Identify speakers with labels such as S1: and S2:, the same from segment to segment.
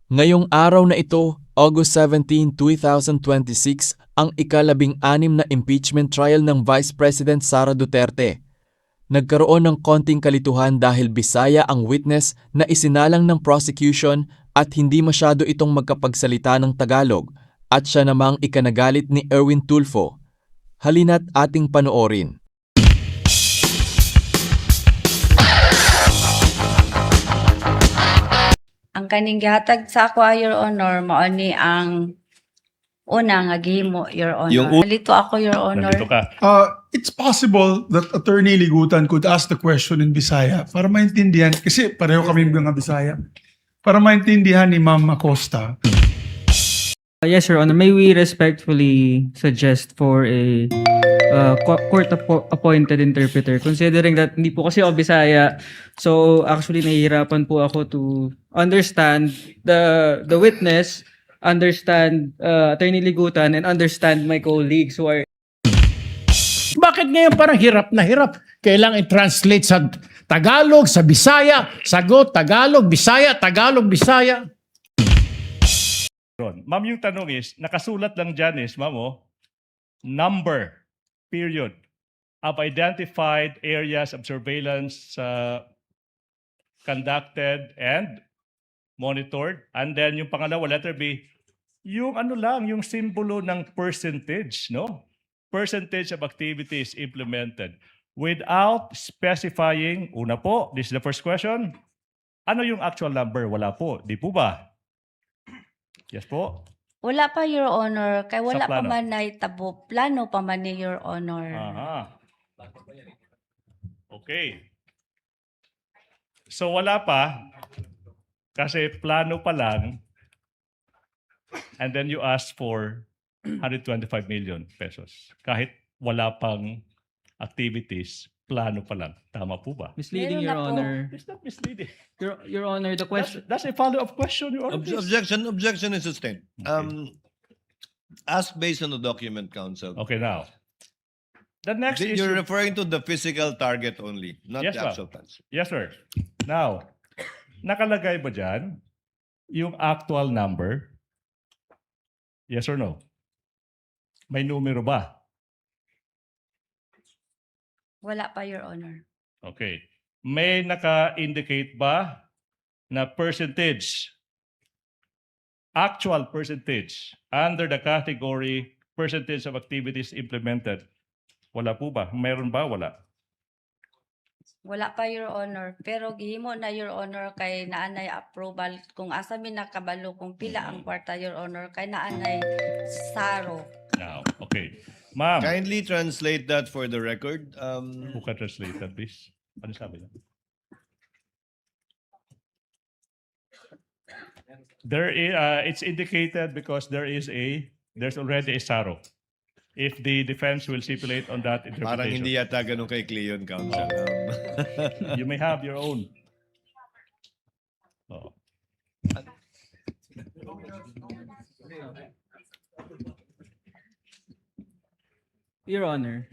S1: Ngayong araw na ito, August 17, 2026, ang ika-16 na impeachment trial ng Vice President Sara Duterte. Nagkaroon ng konting kalituhan dahil Bisaya ang witness na isinalang ng prosecution at hindi masyado itong magkapagsalita ng Tagalog at siya namang ikanagalit ni Erwin Tulfo. Halina't ating panoorin.
S2: Ang kaning gihatag sa ako, Your Honor, mao ni ang una nga gihimo, Your Honor. Nalito ako, Your Honor.
S3: Nandito ka.
S4: It's possible that Attorney Ligutan could ask the question in Bisaya para maintindihan, kasi pareho kami mga Bisaya, para maintindihan ni Ma'am Acosta.
S5: Yes, Your Honor. May we respectfully suggest for a court-appointed interpreter, considering that hindi po kasi ako Bisaya. So, actually, nahihirapan po ako to understand the witness, understand Attorney Ligutan, and understand my colleagues who are...
S6: Bakit ngayon parang hirap na hirap? Kailangan i-translate sa Tagalog, sa Bisaya, sagot, Tagalog, Bisaya, Tagalog, Bisaya.
S3: Ma'am, yung tanong is, nakasulat lang dyan is, ma'am, number, period, of identified areas of surveillance conducted and monitored. And then yung pangalawa, letter B, yung ano lang, yung simbolo ng percentage, no? Percentage of activities implemented without specifying, una po, this is the first question, ano yung actual number? Wala po, di po ba? Yes po.
S2: Wala pa, Your Honor. Kay wala pa
S3: plano.
S2: man na itabo. Plano pa man ni Your Honor.
S3: Aha. Okay. So wala pa, kasi plano pa lang, and then you ask for 125 million pesos. Kahit wala pang activities, plano pa lang. Tama po ba?
S5: Misleading,
S2: Meron
S5: Your
S2: na po.
S5: Honor.
S3: It's not misleading.
S5: Your Honor, the question...
S3: That's a follow-up question, Your Honor. please.
S7: Objection is sustained. Ask based on the document, counsel.
S3: Okay, now. The next
S7: You're
S3: issue.
S7: referring to the physical target only, not
S3: Yes,
S7: the
S3: ma'am.
S7: actual plans.
S3: Yes, sir. Now, nakalagay ba dyan yung actual number? Yes or no? May numero ba?
S2: Wala pa, Your Honor.
S3: Okay. May naka-indicate ba na percentage, actual percentage, under the category percentage of activities implemented? Wala po ba? Meron ba? Wala.
S2: Wala pa, Your Honor. Pero gihimo na, Your Honor, kay naanay approval. Kung asa mi nakabalo, kung pila ang kwarta, Your Honor, kay naanay saro.
S3: Now, okay. Ma'am,
S7: Kindly translate that for the record.
S3: who can translate that, please? Ano sabi niya? There is, it's indicated because there's already a SARO. If the defense will stipulate on that
S7: Parang hindi
S3: interpretation,
S7: yata ganun kay Cleon, counsel.
S3: you may have your own. Oh.
S5: Your Honor.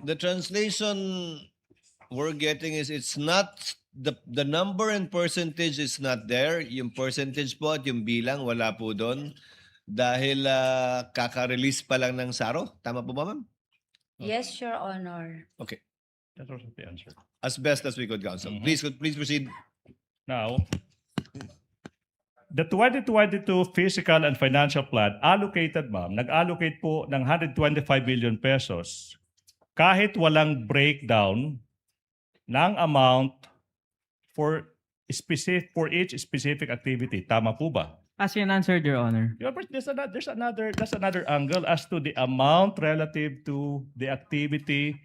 S7: The translation we're getting is it's not the number and percentage is not there. Yung percentage po at yung bilang wala po doon dahil kaka-release pa lang ng SARO. Tama po ba, ma'am?
S2: Yes, Your Honor.
S7: Okay.
S3: That's also the answer.
S7: As best as we could, counsel. Please proceed.
S3: Now, the 2022 fiscal and financial plan allocated, ma'am, nag-allocate po ng 125 billion pesos kahit walang breakdown ng amount for each specific activity. Tama po ba?
S5: As you answered, Your Honor.
S3: Yeah, but that's another angle as to the amount relative to the activity,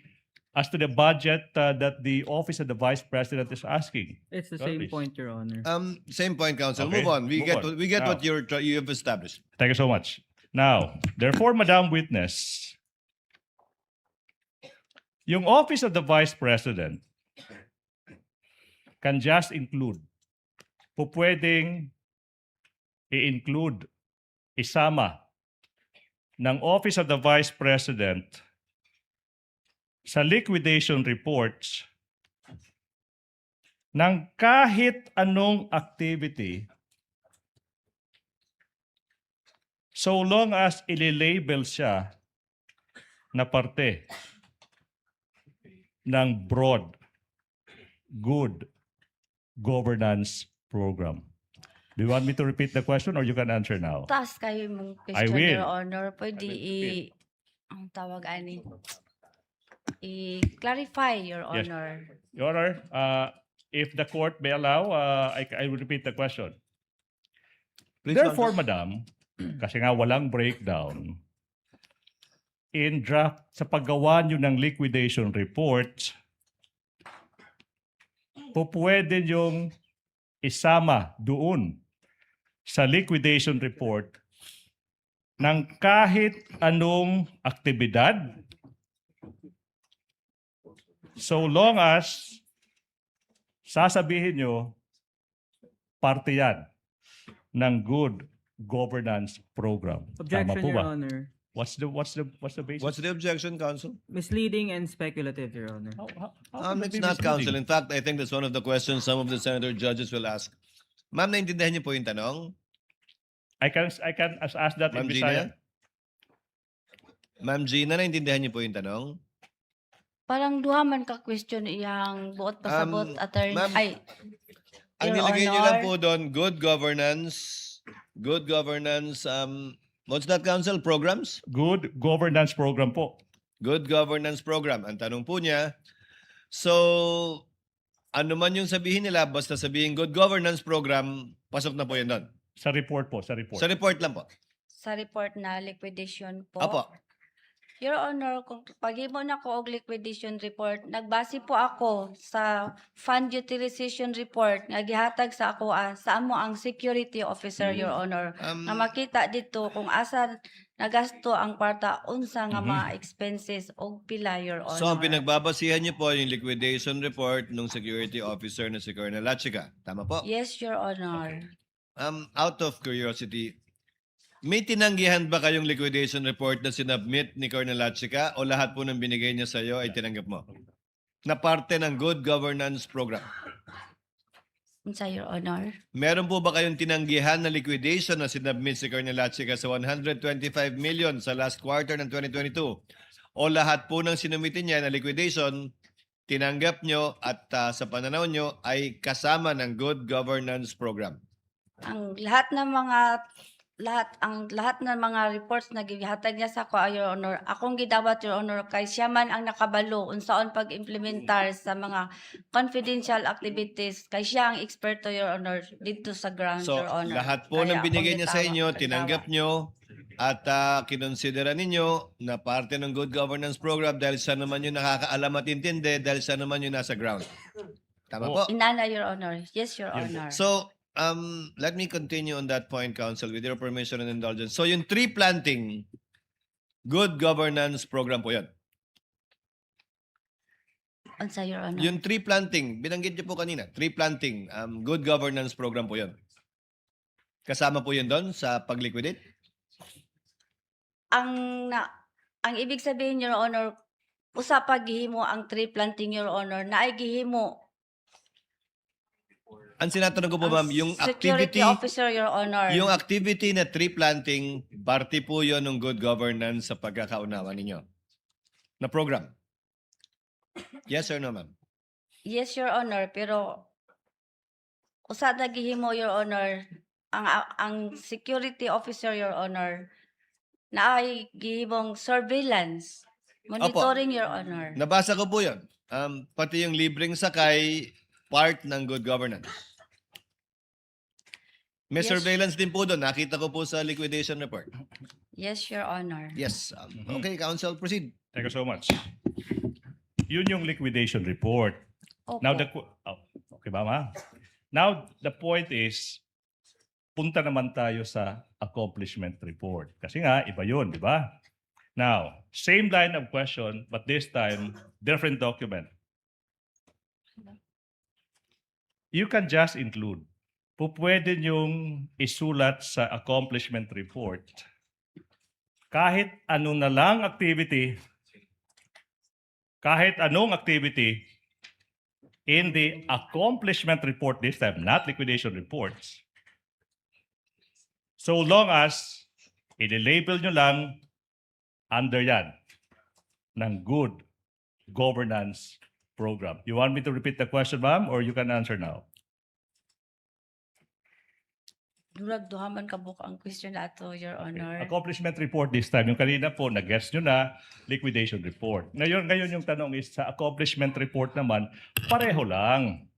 S3: as to the budget that the office of the Vice President is asking.
S5: It's the
S3: Well,
S5: same
S3: please.
S5: point, Your Honor.
S7: Same point, counsel.
S3: Okay,
S7: Move on. We
S3: move on.
S7: get
S3: Now.
S7: what you have established.
S3: Thank you so much. Now, therefore, Madam Witness, yung office of the Vice President can just include pupwedeng i-include, isama ng Office of the Vice President sa liquidation reports ng kahit anong activity so long as ililabel siya na parte ng broad good governance program. Do you want me to repeat the question or you can answer now?
S2: Taas kayo mong
S3: I
S2: question,
S3: will.
S2: Your Honor. Pwede
S3: I will
S2: ang tawag ani, i-clarify, Your
S3: Yes.
S2: Honor.
S3: Your Honor, if the court may allow, I will repeat the question.
S7: Please,
S3: Therefore,
S7: Counsel.
S3: Madam, kasi nga walang breakdown, in draft, sa paggawa nyo ng liquidation report, pwede yung isama doon sa liquidation report ng kahit anong aktibidad so long as sasabihin nyo parte yan ng good governance program. Tama
S5: Objection,
S3: po
S5: Your
S3: ba?
S5: Honor.
S3: What's the basis?
S7: What's the objection, Counsel?
S5: Misleading and speculative, Your Honor.
S3: How can it
S7: It's
S3: be
S7: not, Counsel.
S3: misleading?
S7: In fact, I think that's one of the questions some of the senator judges will ask. Ma'am, naintindihan niyo po yung tanong?
S3: I can ask that in
S7: Ma'am
S3: Bisaya.
S7: Gina? Ma'am Gina, naintindihan niyo po yung tanong?
S2: Parang duha man ka question iyang buot pasabot attorney.
S7: ma'am,
S2: Ay,
S7: Ang
S2: Your
S7: nilagay niyo lang
S2: Honor.
S7: po doon, good governance, what's that, Counsel? Programs?
S3: Good governance program po.
S7: Good governance program. Ang tanong po niya, so, ano man yung sabihin nila, basta sabihin good governance program, pasok na po yun doon.
S3: Sa report po, sa report.
S7: Sa report lang po.
S2: Sa report na liquidation po.
S7: Apo.
S2: Your Honor, kung paghimo na ko og liquidation report, nagbase po ako sa fund utilization report nga gihatag sa ako sa amo ang security officer, Your Honor. Na makita dito kung asa nagasto ang kwarta unsa nga mga expenses og pila, Your Honor.
S7: So, ang pinagbabasihan niyo po yung liquidation report ng security officer na si Colonel Lachica. Tama po?
S2: Yes, Your Honor.
S7: Out of curiosity, may tinanggihan ba kayong liquidation report na sinubmit ni Colonel Lachica o lahat po ng binigay niya sa iyo ay tinanggap mo? Na parte ng good governance program.
S2: Unsa, Your Honor?
S7: Meron po ba kayong tinanggihan na liquidation na sinubmit si Colonel Lachica sa 125 million sa last quarter ng 2022? O lahat po ng sinumitin niya na liquidation, tinanggap nyo at sa pananaw nyo ay kasama ng good governance program?
S2: Ang lahat ng mga reports na gihatag niya sa ako, Your Honor, akong gidawat, Your Honor, kay siya man ang nakabalo unsaon pag-implementar sa mga confidential activities, kay siya ang eksperto, Your Honor, dito sa ground,
S7: So,
S2: Your Honor.
S7: lahat po ng
S2: Kaya
S7: binigay
S2: akong
S7: niya sa
S2: gitawat,
S7: inyo,
S2: gitawat.
S7: tinanggap nyo at kinonsidera ninyo na parte ng good governance program dahil siya naman yung nakakaalam at intindi dahil siya naman yung nasa ground. Tama po?
S2: Inana, Your Honor. Yes, Your
S3: Yun.
S2: Honor.
S7: So, let me continue on that point, Counsel, with your permission and indulgence. So, yung tree planting, good governance program po yan.
S2: Unsa, Your Honor?
S7: Yung tree planting, binanggit niyo po kanina, tree planting, good governance program po yan. Kasama po yun doon sa pag-liquidate?
S2: Ang ibig sabihin, Your Honor, usa pa gihimo ang tree planting, Your Honor, na ay gihimo
S7: Ang sinatanong ko po,
S2: ang
S7: ma'am, yung
S2: security
S7: activity,
S2: officer, Your Honor.
S7: yung activity na tree planting, parte po yun ng good governance sa pagkakaunawa ninyo na program. Yes or no, ma'am?
S2: Yes, Your Honor, pero usa na gihimo, Your Honor, ang security officer, Your Honor, na ay gihimong surveillance, monitoring, Your Honor.
S7: Nabasa ko po yun. Pati yung libreng sakay, part ng good governance. May
S2: Yes.
S7: surveillance din po doon. Nakita ko po sa liquidation report.
S2: Yes, Your Honor.
S7: Yes. Okay, Counsel, proceed.
S3: Thank you so much. Yun yung liquidation report.
S2: Opo.
S3: Now, okay ba, ma? Now, the point is, punta naman tayo sa accomplishment report. Kasi nga, iba yun, di ba? Now, same line of question, but this time, different document. You can just include, pwede niyong isulat sa accomplishment report kahit ano na lang activity, kahit anong activity in the accomplishment report this time, not liquidation reports. So long as i-label nyo lang under yan ng good governance program. You want me to repeat the question, ma'am, or you can answer now?
S2: Durag duhaman ka buka ang question na ato, Your Honor.
S3: Accomplishment report this time. Yung kanina po, nag-guess nyo na, liquidation report. Ngayon yung tanong is, sa accomplishment report naman, pareho lang.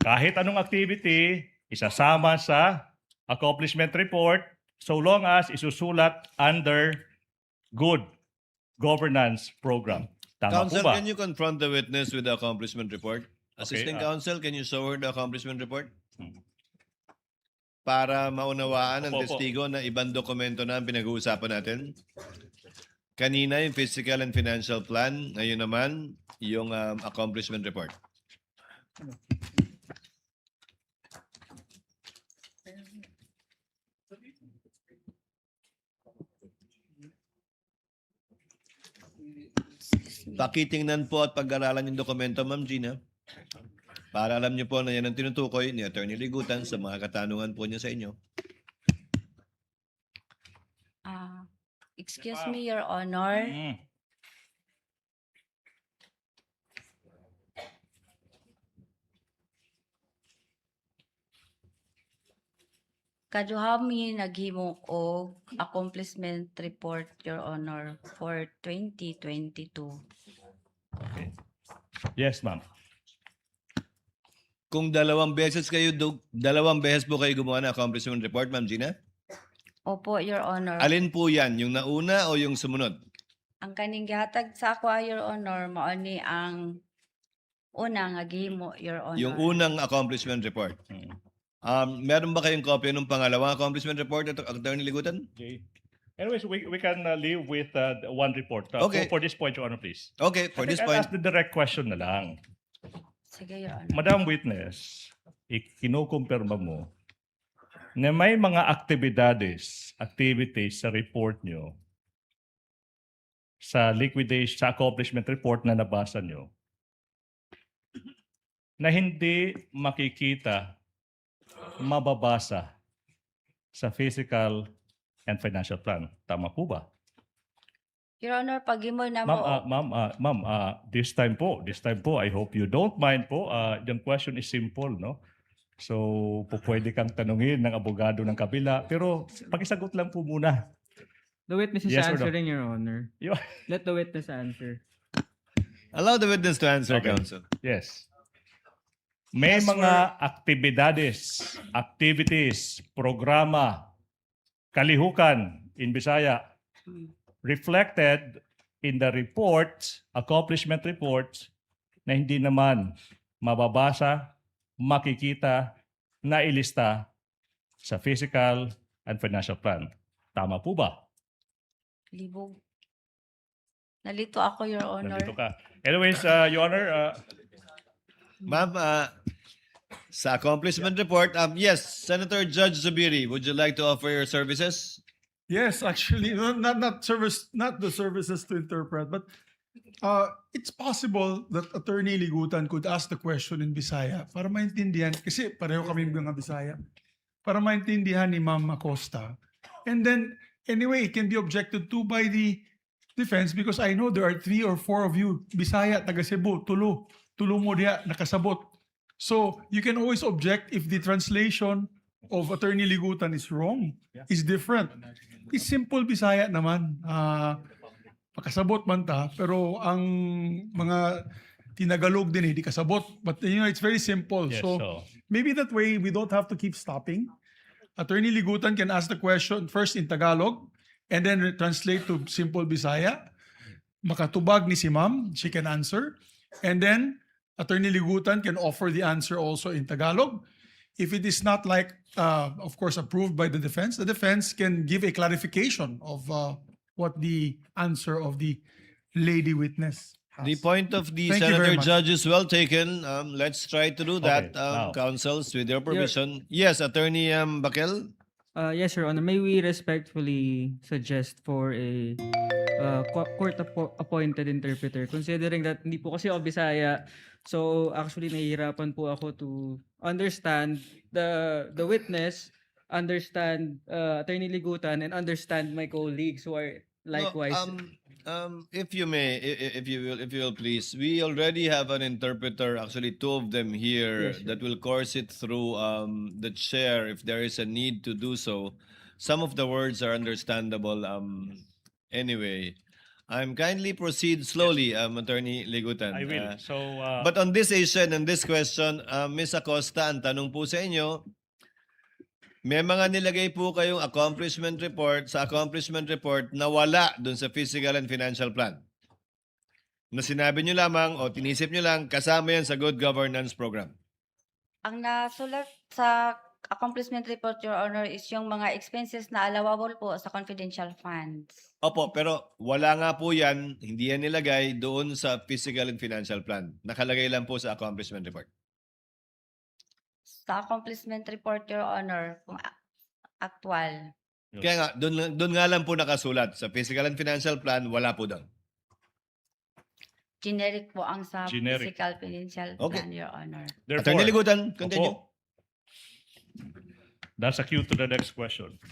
S3: Kahit anong activity, isasama sa accomplishment report, so long as isusulat under good governance program. Tama po
S7: Counsel,
S3: ba?
S7: can you confront the witness with the accomplishment report? Assisting
S3: Okay,
S7: counsel, can you show her the accomplishment report? Para maunawaan ng
S3: Opo, opo.
S7: testigo na ibang dokumento na ang pinag-uusapan natin. Kanina yung physical and financial plan, ngayon naman yung accomplishment report. Pakitingnan po at pag-aralan yung dokumento, Ma'am Gina. Para alam niyo po na yan ang tinutukoy ni Attorney Ligutan sa mga katanungan po niya sa inyo.
S2: Excuse me, Your Honor.
S3: Mm.
S2: Kaduhami naghimo og accomplishment report, Your Honor, for 2022.
S3: Yes, ma'am.
S7: Kung dalawang beses po kayo gumawa ng accomplishment report, Ma'am Gina?
S2: Opo, Your Honor.
S7: Alin po yan? Yung nauna o yung sumunod?
S2: Ang kaning gihatag sa ako, Your Honor, mao ni ang una nga gihimo, Your Honor.
S7: Yung unang accomplishment report. Meron ba kayong kopya ng pangalawang accomplishment report, Attorney Ligutan?
S3: Okay. Anyways, we can leave with one report.
S7: Okay.
S3: For this point, Your Honor, please.
S7: Okay, for
S3: I
S7: this
S3: think I'll
S7: point.
S3: ask the direct question na lang.
S2: Sige, Your Honor.
S3: Madam Witness, kinukumpirma mo na may mga activities sa report nyo, sa liquidation, sa accomplishment report na nabasa nyo, na hindi makikita, mababasa sa physical and financial plan. Tama po ba?
S2: Your Honor, paghimo na
S3: Ma'am,
S2: mo.
S3: this time po, I hope you don't mind po. Yung question is simple, no? So, pwede kang tanungin ng abogado ng kabila, pero pakisagot lang po muna.
S5: The witness is
S3: Yes or no?
S5: answering, Your Honor.
S3: Yo-
S5: Let the witness answer.
S7: Allow the witness to answer,
S3: Okay.
S7: counsel.
S3: Yes. May
S7: As
S3: mga activities, programa, kalihukan in Bisaya reflected in the reports, accomplishment reports, na hindi naman mababasa, makikita, nailista sa physical and financial plan. Tama po ba?
S2: Libog. Nalito ako, Your Honor.
S3: Nandito ka. Anyways, Your Honor,
S7: Ma'am, sa accomplishment report, yes, Senator Judge Zubiri, would you like to offer your services?
S4: Yes, actually, not the services to interpret, but it's possible that Attorney Ligutan could ask the question in Bisaya para maintindihan, kasi pareho kami mga Bisaya, para maintindihan ni Ma'am Acosta. And then, anyway, it can be objected to by the defense because I know there are 3 or 4 of you, Bisaya, taga Cebu, tulo mo diya, nakasabot. So, you can always object if the translation of Attorney Ligutan is wrong, is different. It's simple Bisaya naman. Makasabot man ta, pero ang mga tinagalog din hindi kasabot. But it's very simple.
S3: yes,
S4: So maybe that way we don't have to keep stopping. Attorney Ligutan can ask the question first in Tagalog and then translate to simple Bisaya. Makatubag ni si Ma'am, she can answer. And then Attorney Ligutan can offer the answer also in Tagalog. If it is not of course, approved by the defense can give a clarification of what the answer of the lady witness
S7: The point of the
S4: Thank you very
S7: senator
S4: much.
S7: judge is well taken. Let's try to do that,
S3: Okay, now.
S7: councils, with your permission. Yes, Attorney Bakel.
S5: Yes, Your Honor. May we respectfully suggest for a court-appointed interpreter, considering that hindi po kasi ako Bisaya. So actually nahihirapan po ako to understand the witness, understand Attorney Ligutan, and understand my colleagues who are likewise.
S7: No, if you may, if you will please, we already have an interpreter, actually two of them here,
S5: Yes, sir.
S7: that will course it through the chair if there is a need to do so. Some of the words are understandable. Anyway, kindly proceed slowly, Attorney Ligutan.
S3: I will. So,
S7: But on this issue and this question, Ms. Acosta, ang tanong po sa inyo, may mga nilagay po kayong accomplishment report na wala dun sa physical and financial plan. Na sinabi nyo lamang o tinisip nyo lang, kasama yan sa good governance program.
S2: Ang nasulat sa accomplishment report, Your Honor, is yung mga expenses na allowable po sa confidential funds.
S7: Opo, pero wala nga po yan, hindi yan nilagay doon sa physical and financial plan. Nakalagay lang po sa accomplishment report.
S2: Sa accomplishment report, Your Honor, kung actual.
S7: Kaya nga, doon nga lang po nakasulat. Sa physical and financial plan, wala po doon.
S2: Generic po ang sa
S3: Generic.
S2: physical financial
S7: Okay.
S2: plan, Your Honor.
S7: Attorney Ligutan, continue.
S3: Opo. That's a cue to the next question.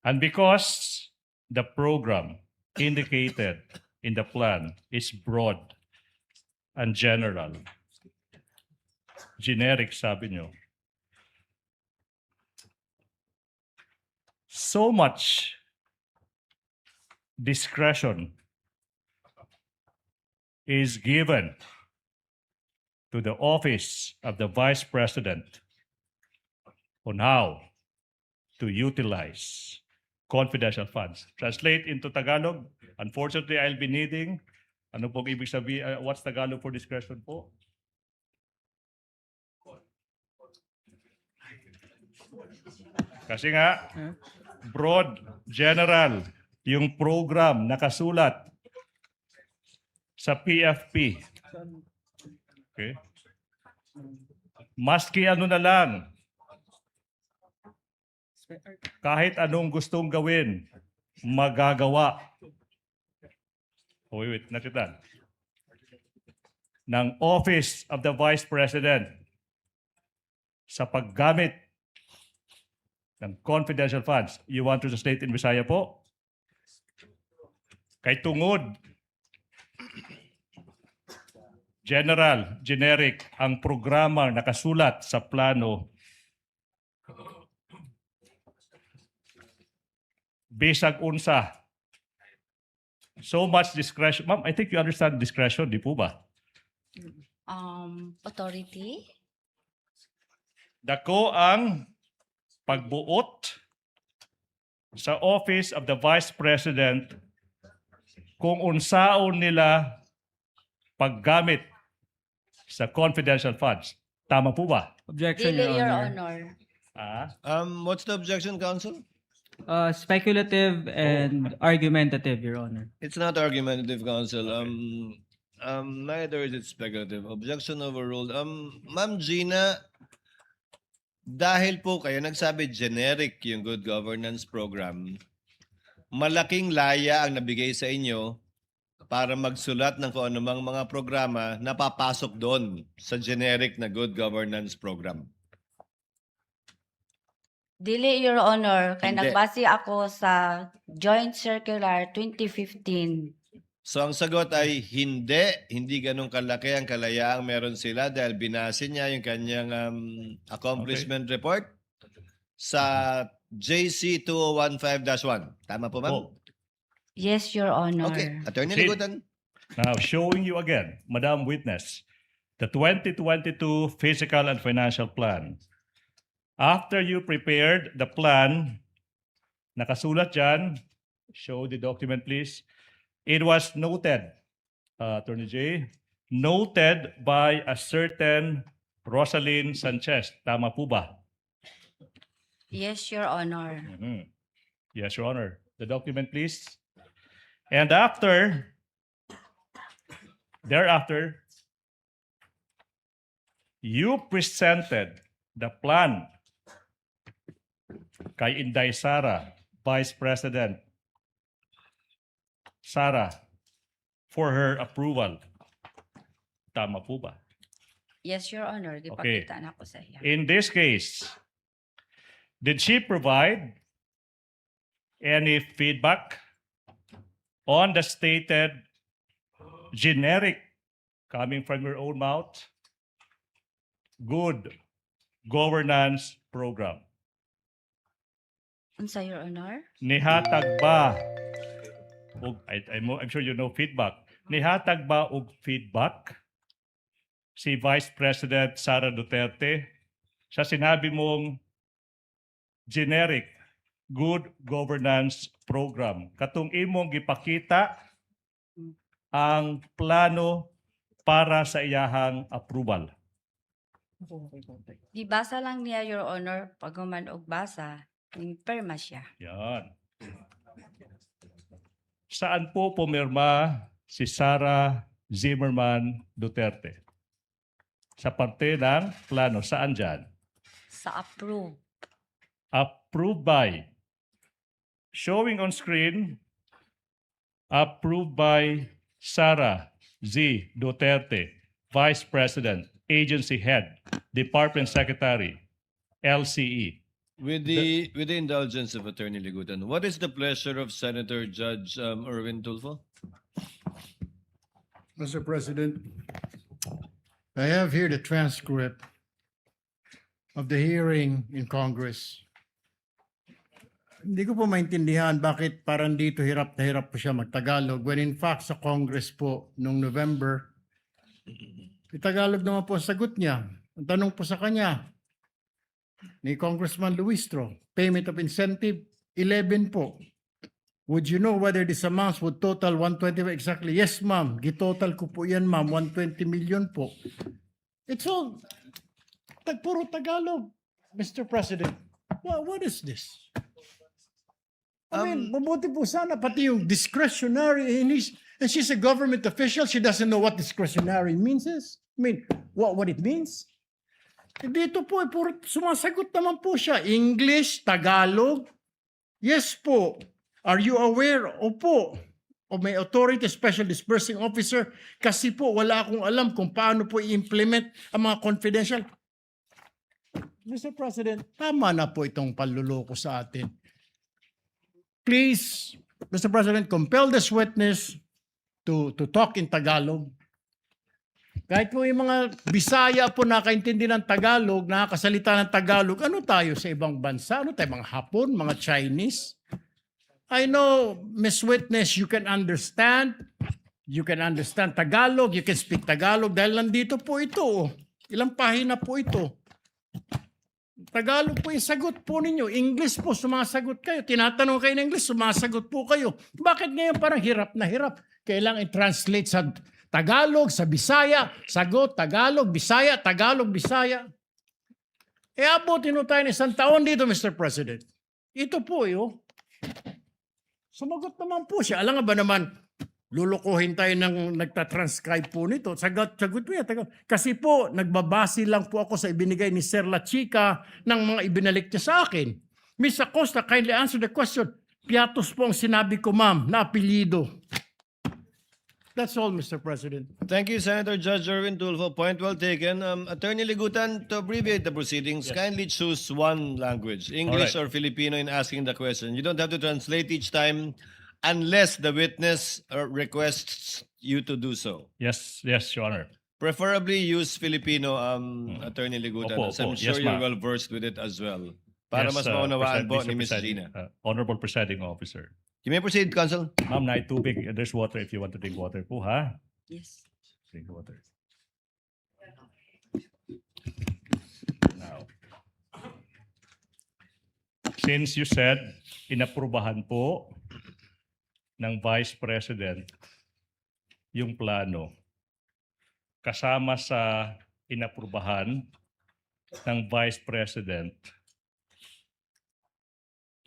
S3: And because the program indicated in the plan is broad and general, generic sabi nyo, so much discretion is given to the office of the Vice President on how to utilize confidential funds. Translate into Tagalog. Unfortunately, I'll be needing, ano pong ibig sabihin, what's Tagalog for discretion po? Kasi nga, broad, general, yung program nakasulat sa PFP. Okay? Maski ano na lang, kahit anong gustong gawin, magagawa. Oh, wait, nakitan. Ng Office of the Vice President sa paggamit ng confidential funds. You want to translate in Visaya po? Kay tungod, general, generic, ang programa nakasulat sa plano bisag unsa. So much discretion. Ma'am, I think you understand discretion, di po ba?
S2: Authority?
S3: Dako ang pagbuot sa Office of the Vice President kung unsaon nila paggamit sa confidential funds. Tama po ba?
S5: Objection,
S2: Dili,
S5: Your
S2: Your
S5: Honor.
S2: Honor.
S7: What's the objection, counsel?
S5: Speculative and argumentative, Your Honor.
S7: It's not argumentative, counsel. Neither is it speculative. Objection overruled. Ma'am Gina, dahil po kayo nagsabi generic yung good governance program, malaking laya ang nabigay sa inyo para magsulat ng kung anumang mga programa na papasok doon sa generic na good governance program.
S2: Dili, Your Honor. Kaya
S7: Hindi.
S2: nagbase ako sa Joint Circular 2015.
S7: So ang sagot ay hindi ganun kalaki ang kalayaang meron sila dahil binase niya yung kanyang accomplishment report sa JC 2015-1. Tama po, ma'am?
S3: Oh,
S2: Yes, Your Honor.
S7: Okay. Attorney
S3: Proceed.
S7: Ligutan.
S3: now, showing you again, Madam Witness, the 2022 Physical and Financial Plan. After you prepared the plan, nakasulat dyan, show the document please, it was noted, Attorney J, noted by a certain Rosalyn Sanchez. Tama po ba?
S2: Yes, Your Honor.
S3: Mhm. Yes, Your Honor. The document please. And thereafter, you presented the plan kay Inday Sara, Vice President Sara, for her approval. Tama po ba?
S2: Yes, Your Honor. Gipakita na ko sa iya.
S3: In this case, did she provide any feedback on the stated generic, coming from your own mouth, good governance program?
S2: Unsa, Your Honor?
S3: Nihatag ba, I'm sure you know feedback, nihatag ba og feedback si Vice President Sara Duterte sa sinabi mong generic good governance program katong imong gipakita ang plano para sa iyahang approval?
S2: Gibasa lang niya, Your Honor, pag human og basa, ning perma siya.
S3: Yan. Saan po pumirma si Sara Zimmerman Duterte? Sa parte ng plano. Saan dyan?
S2: Sa approve.
S3: Approved by. Showing on screen, approved by Sara Z. Duterte, Vice President, Agency Head, Department Secretary, LCE.
S7: With the indulgence of Attorney Ligutan, what is the pleasure of Senator Judge Erwin Tulfo?
S6: Mr. President, I have here the transcript of the hearing in Congress. Hindi ko po maintindihan bakit parang dito hirap na hirap po siya magtagalog when in fact sa Congress po noong November, Tagalog naman po ang sagot niya. Ang tanong po sa kanya ni Congressman Luistro, payment of incentive, 11 po. Would you know whether this amounts would total 120 exactly? Yes, ma'am. Gitotal ko po yan, ma'am. 120 million po. It's all puro Tagalog, Mr. President. What is this? I mean, mabuti po sana pati yung discretionary and she's a government official. She doesn't know what discretionary means is. I mean, what it means. Dito po, puro sumasagot naman po siya. English, Tagalog. Yes po. Are you aware? Opo. O may authority, special disbursing officer. Kasi po, wala akong alam kung paano po i-implement ang mga confidential. Mr. President, tama na po itong panluloko sa atin. Please, Mr. President, compel this witness to talk in Tagalog. Kahit po yung mga Bisaya po nakaintindi ng Tagalog, nakakasalita ng Tagalog, ano tayo sa ibang bansa? Ano tayo, mga Hapon, mga Chinese? I know, Miss Witness, you can understand Tagalog, you can speak Tagalog dahil nandito po ito. Ilang pahina po ito. Tagalog po yung sagot po ninyo. English po, sumasagot kayo. Tinatanong kayo ng English, sumasagot po kayo. Bakit ngayon parang hirap na hirap? Kailangan i-translate sa Tagalog, sa Bisaya, sagot, Tagalog, Bisaya, Tagalog, Bisaya. Abutin tayo ng isang taon dito, Mr. President. Ito po, sumagot naman po siya. Alam nga ba naman, lulukuhin tayo ng nagtatranscribe po nito. Sagot po yan. Kasi po, nagbabase lang po ako sa ibinigay ni Sir La Chica ng mga ibinalik niya sa akin. Ms. Acosta, kindly answer the question. Piatos po ang sinabi ko, ma'am, na apelyido. That's all, Mr. President.
S7: Thank you, Senator Judge Erwin Tulfo. Point well taken. Attorney Ligutan, to abbreviate the proceedings, kindly choose one language, English or Filipino, in asking the question. You don't have to translate each time unless the witness requests you to do so.
S3: Yes, Your Honor.
S7: Preferably use Filipino, Attorney Ligutan,
S3: Opo,
S7: as I'm
S3: opo.
S7: sure
S3: Yes,
S7: you're
S3: ma'am.
S7: well versed with it as well. Para
S3: Yes,
S7: mas maunawaan po
S3: Mr.
S7: ni Ms.
S3: Presiding-
S7: Gina.
S3: Honorable Presiding Officer.
S7: You may proceed, Counsel.
S3: Ma'am, na tubig. There's water if you want to drink water po, ha?
S2: Yes.
S3: Drink water. Now, since you said inaprubahan po ng Vice President yung plano, kasama sa inaprubahan ng Vice President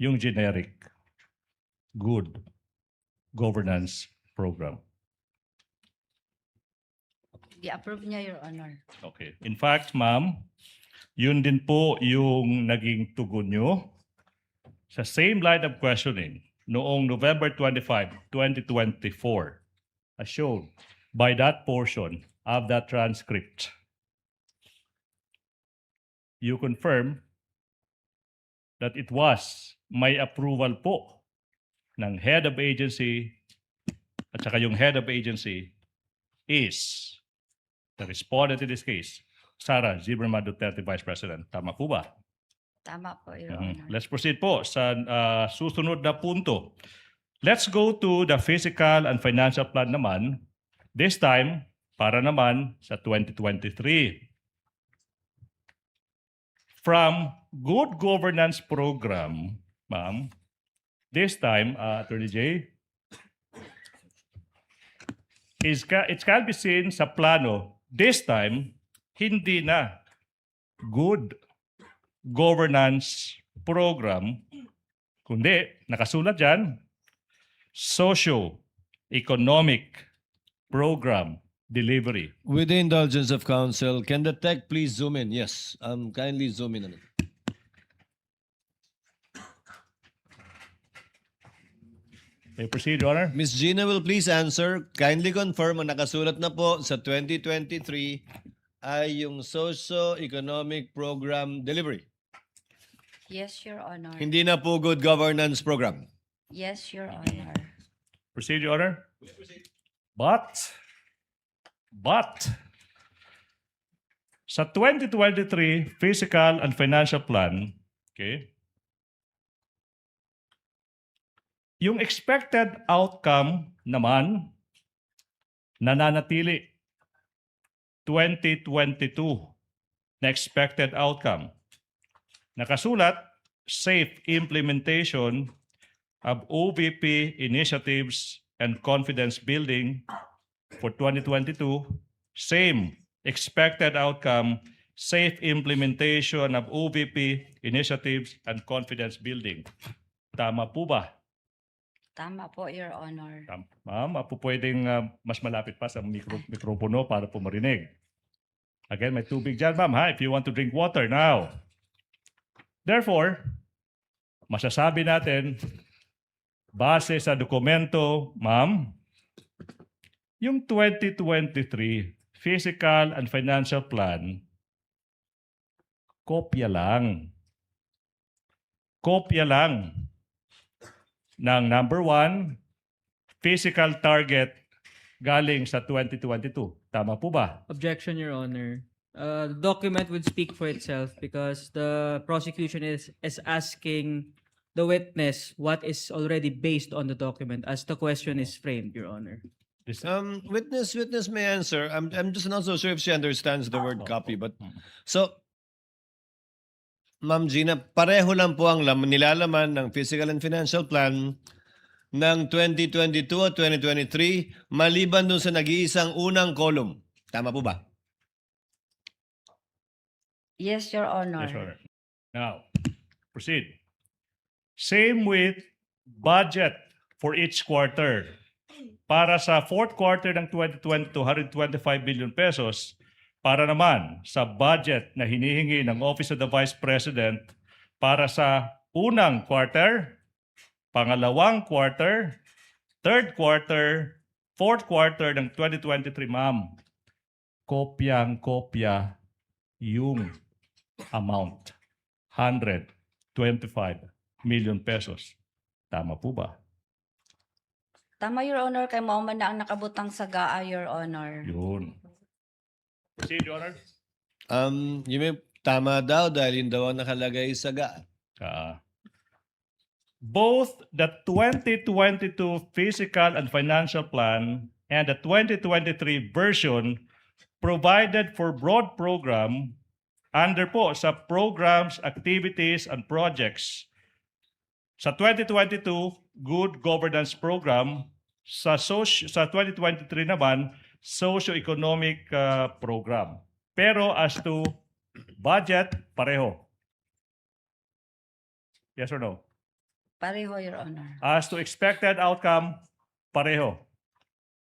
S3: yung generic, good governance program.
S2: I-approve niya, Your Honor.
S3: Okay. In fact, ma'am, yun din po yung naging tugon nyo sa same line of questioning noong November 25, 2024, as shown by that portion of that transcript. You confirm that it was may approval po ng head of agency at saka yung head of agency is the respondent in this case, Sara Zimmerman Duterte, Vice President. Tama po ba?
S2: Tama po, Your Honor.
S3: Let's proceed po sa susunod na punto. Let's go to the physical and financial plan naman. This time, para naman sa 2023. From Good Governance Program, ma'am, this time, Attorney J, it can be seen sa plano, this time, hindi na Good Governance Program, kundi nakasulat dyan, Socio-Economic Program Delivery.
S7: With the indulgence of counsel, can the tech please zoom in? Yes, kindly zoom in on it.
S3: May proceed, Your Honor.
S7: Ms. Gina will please answer. Kindly confirm ang nakasulat na po sa 2023 ay yung Socio-Economic Program Delivery.
S2: Yes, Your Honor.
S7: Hindi na po Good Governance Program.
S2: Yes, Your Honor.
S3: Proceed, Your Honor. But, sa 2023 Physical and Financial Plan, okay, yung expected outcome naman, nananatili 2022 na expected outcome. Nakasulat, safe implementation of OVP initiatives and confidence building for 2022. Same expected outcome, safe implementation of OVP initiatives and confidence building. Tama po ba?
S2: Tama po, Your Honor.
S3: Ma'am, po pwedeng mas malapit pa sa mikropono para po marinig. Again, may tubig dyan, ma'am, ha? If you want to drink water now. Therefore, masasabi natin, base sa dokumento, ma'am, yung 2023 Physical and Financial Plan, kopya lang. Kopya lang ng number 1, physical target galing sa 2022. Tama po ba?
S5: Objection, Your Honor. The document would speak for itself because the prosecution is asking the witness what is already based on the document as the question is framed, Your Honor.
S7: Witness may answer. I'm just not so sure if she understands the word copy, but so Ma'am Gina, pareho lang po ang nilalaman ng Physical and Financial Plan ng 2022 at 2023 maliban dun sa nag-iisang unang column. Tama po ba?
S2: Yes, Your Honor.
S3: Yes, Your Honor. Now, proceed. Same with budget for each quarter. Para sa fourth quarter ng 2022, 125 billion pesos. Para naman sa budget na hinihingi ng Office of the Vice President para sa unang quarter, pangalawang quarter, third quarter, fourth quarter ng 2023, ma'am. Kopyang-kopya yung amount. 125 million pesos. Tama po ba?
S2: Tama, Your Honor, kay mao man na ang nakabutang sa GAA, Your Honor.
S3: Yun. Proceed, Your Honor.
S7: Tama daw dahil yun daw ang nakalagay sa GAA.
S3: Both the 2022 Physical and Financial Plan and the 2023 version provided for broad program under po sa programs, activities, and projects. Sa 2022, Good Governance Program. Sa 2023 naman, Socio-Economic Program. Pero as to budget, pareho. Yes or no?
S2: Pareho, Your Honor.
S3: As to expected outcome, Pareho.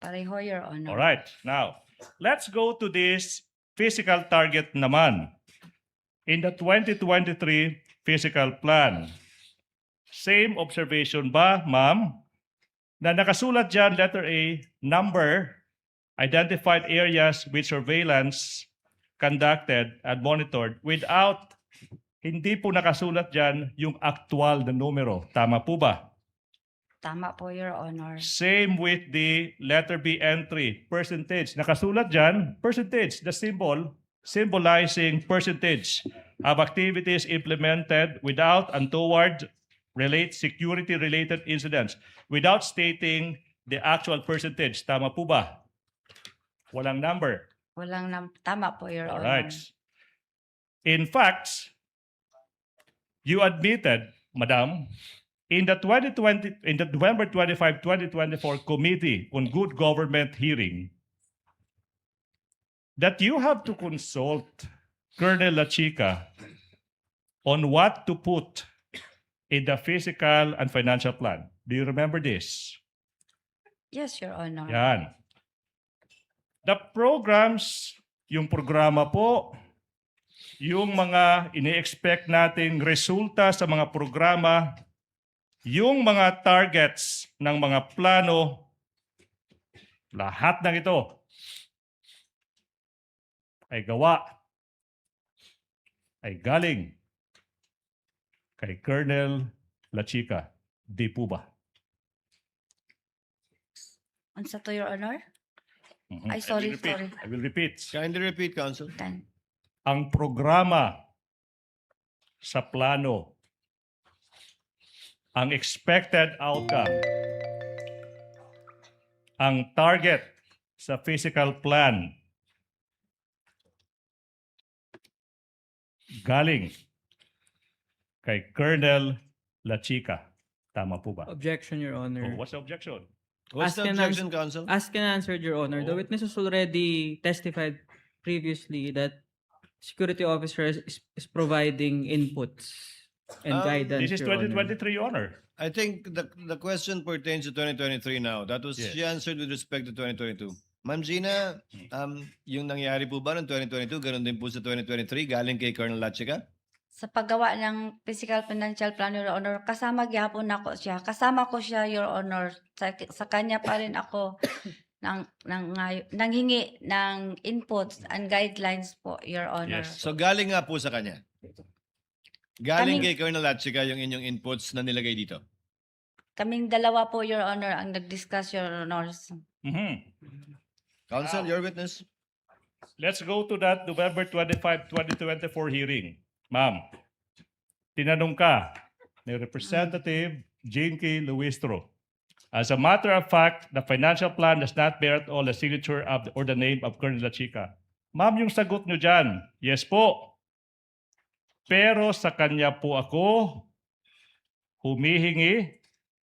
S2: Pareho, Your Honor.
S3: All right. Now, let's go to this physical target naman. In the 2023 physical plan, same observation ba, ma'am? Na nakasulat dyan, letter A, number, identified areas with surveillance conducted and monitored without, hindi po nakasulat dyan yung actual na numero. Tama po ba?
S2: Tama po, Your Honor.
S3: Same with the letter B entry, percentage. Nakasulat dyan, percentage, the symbol symbolizing percentage of activities implemented without untoward security-related incidents without stating the actual percentage. Tama po ba? Walang number.
S2: Tama po, Your
S3: All
S2: Honor.
S3: right. In fact, you admitted, Madam, in the November 25, 2024 Committee on Good Government hearing that you have to consult Colonel La Chica on what to put in the physical and financial plan. Do you remember this?
S2: Yes, Your Honor.
S3: Yan. The programs, yung programa po, yung mga ini-expect nating resulta sa mga programa, yung mga targets ng mga plano, lahat ng ito ay gawa, ay galing kay Colonel La Chica. Di po ba?
S2: Unsa to, Your Honor?
S3: Mhm.
S2: Ay, sorry,
S3: I will repeat.
S2: sorry.
S3: I will repeat.
S7: Kindly repeat, Counsel.
S2: Tan.
S3: Ang programa sa plano, ang expected outcome, ang target sa physical plan, galing kay Colonel La Chica. Tama po ba?
S5: Objection, Your
S3: Oh,
S5: Honor.
S3: what's the objection?
S7: What's the
S5: Ask and
S7: objection, Counsel?
S5: Asked and answered, Your Honor. The
S3: Oh.
S5: witness has already testified previously that security officer is providing inputs and guidance,
S3: This is
S5: Your Honor.
S3: 2023, Your Honor.
S7: I think the question pertains to 2023 now. That was
S3: Yes.
S7: she answered with respect to 2022. Ma'am Gina, yung nangyari po ba ng 2022, ganun din po sa 2023, galing kay Colonel Lachica?
S2: Sa paggawa ng physical financial plan, Your Honor, kasama gyapon ako siya. Kasama ko siya, Your Honor. Sa kanya pa rin ako nanghingi ng inputs and guidelines po, Your Honor.
S3: Yes.
S7: So galing nga po sa kanya. Galing
S2: Kaming-
S7: kay Colonel Lachica yung inyong inputs na nilagay dito.
S2: Kaming dalawa po, Your Honor, ang nag-discuss, Your Honors.
S3: Mhm.
S7: Counsel, your witness.
S3: Let's go to that November 25, 2024 hearing. Ma'am, tinanong ka ni Representative Jane K. Luistro. As a matter of fact, the financial plan does not bear at all the signature of or the name of Colonel La Chica. Ma'am, yung sagot nyo dyan, yes po. Pero sa kanya po ako humihingi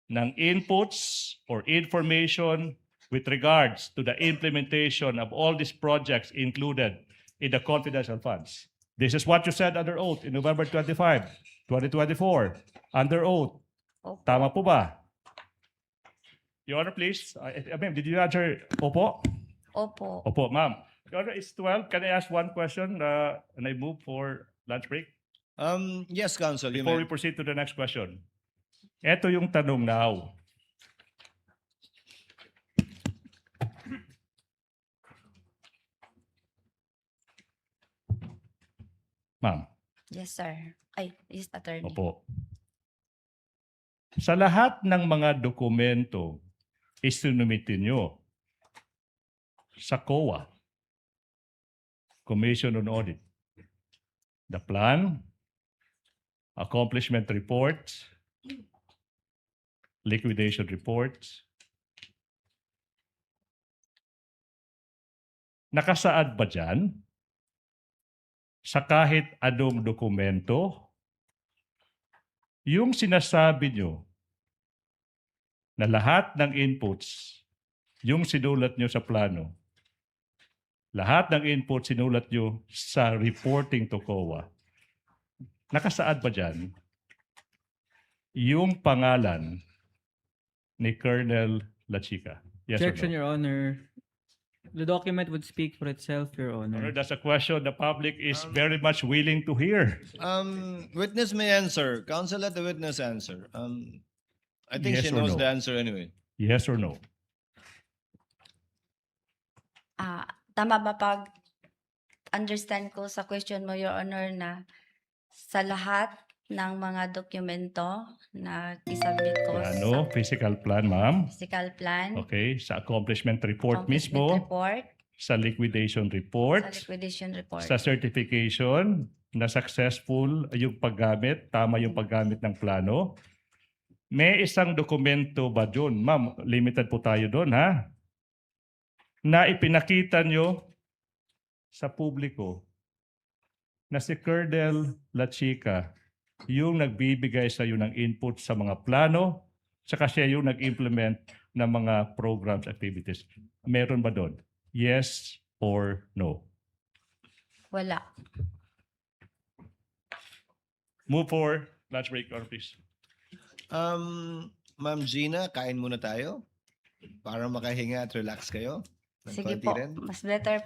S3: ng inputs or information with regards to the implementation of all these projects included in the confidential funds. This is what you said under oath in November 25, 2024. Under oath.
S2: Opo.
S3: Tama po ba? Your Honor, please. Ma'am, did you answer? Opo?
S2: Opo.
S3: Opo, ma'am. Your Honor, it's 12. Can I ask one question and I move for lunch break?
S7: Yes, Counsel, you
S3: Before
S7: may.
S3: we proceed to the next question. Ito yung tanong now. Ma'am,
S2: Yes, sir. Ay, yes, attorney.
S3: opo. Sa lahat ng mga dokumento isinumitin nyo sa COA, Commission on Audit, the plan, accomplishment reports, liquidation reports, nakasaad ba dyan sa kahit anong dokumento yung sinasabi nyo na lahat ng inputs yung sinulat nyo sa plano, lahat ng inputs sinulat nyo sa reporting to COA, nakasaad ba dyan yung pangalan ni Colonel La Chica? Yes or
S5: Objection,
S3: no?
S5: Your Honor. The document would speak for itself, Your
S3: Honor,
S5: Honor.
S3: that's a question the public is very much willing to hear.
S7: Witness may answer. Counsel, let the witness answer. I think
S3: Yes
S7: she
S3: or
S7: knows
S3: no?
S7: the answer anyway.
S3: Yes or no?
S2: Tama ba pag understand ko sa question mo, Your Honor, na sa lahat ng mga dokumento na isubmit ko
S3: Plano, physical plan, ma'am.
S2: sa physical plan,
S3: Okay, sa accomplishment report
S2: accomplishment
S3: mismo,
S2: report,
S3: sa liquidation
S2: sa
S3: report,
S2: liquidation report.
S3: sa certification na successful yung paggamit, tama yung paggamit ng plano. May isang dokumento ba doon? Ma'am, limited po tayo doon, ha? Na ipinakita nyo sa publiko na si Colonel La Chica yung nagbibigay sa iyo ng input sa mga plano, saka siya yung nag-implement ng mga programs, activities. Meron ba doon? Yes or no?
S2: Wala.
S3: Move for lunch break, or please.
S7: Ma'am Gina, kain muna tayo para makahinga at relax kayo. Ng
S2: Sige
S7: konti
S2: po,
S7: rin.
S2: mas better